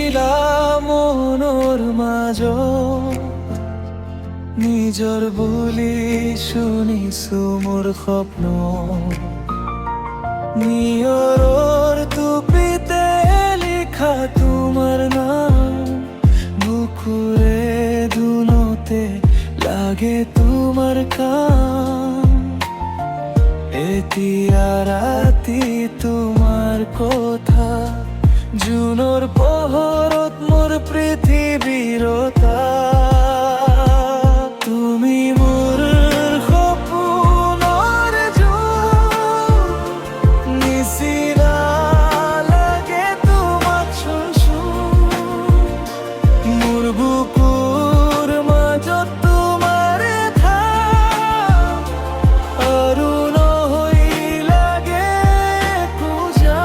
নীলা মনৰ মাজত নিজৰ বুলি শুনিছো মোৰ স্বপ্ন নিয়ৰৰ টুপিতে লিখা তোমাৰ নাম বুকুৰে ধুনতে লাগে তোমাৰ কাম এতিয়া ৰাতি তোমাৰ কথা জুনৰ পোহৰত মোৰ পৃথিৱীৰ তুমি মোৰ সপোনৰ নিচিনা লাগে তোমাক চুন মোৰ বুকুৰ মাজত তোমাৰ আৰু নহয় লাগে পূজা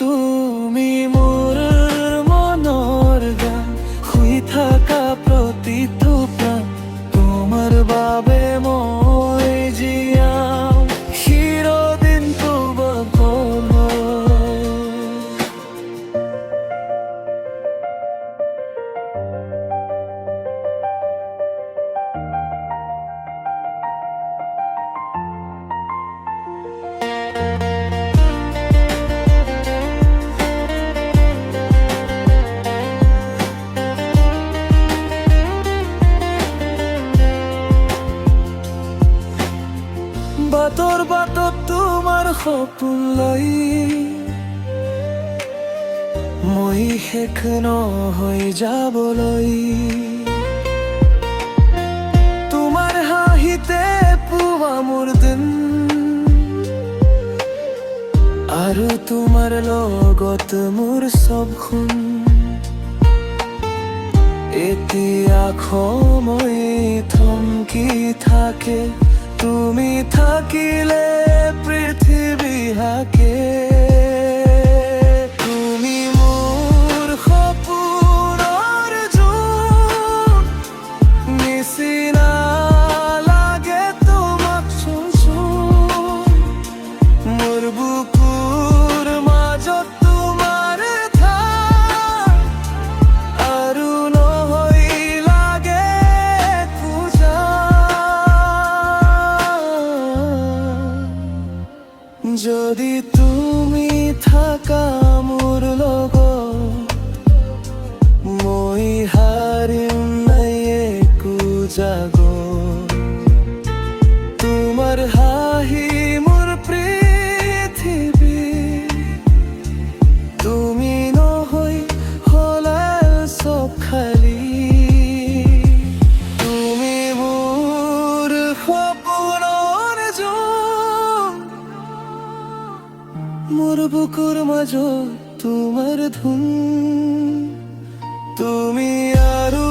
তুমি মোৰ মনৰ গান শুই থাকা প্ৰতিটো প্ৰাণ তোমাৰ বাবে মই জীয়াম চিৰদিন বাটৰ বাটত তোমাৰ সপোন লৈ মই শেষ নহৈ যাবলৈ তোমাৰ হাঁহিতে পুৱা মোৰ দিন আৰু তোমাৰ লগত মোৰ সবখন এতিয়া সময় থমকি থাকে তুমি থাকিলে পৃথিৱী হাকে তুমি মোৰ সপোনৰ নিচিনা লাগে তোমাক চুন মোৰ বুকুৰ মাজত তোমাৰ আৰু নহয় লাগে পূজা যদি তুমি থাকা মোৰ লগত মই হাৰিম নাই একো জাগত তোমাৰ হাঁহি মোৰ পৃথিৱী তুমি নহয় হলা চব খালী তুমি মোৰ সপোনৰ মোৰ বুকুৰ মাজত তোমাৰ ধুন তুমি আৰু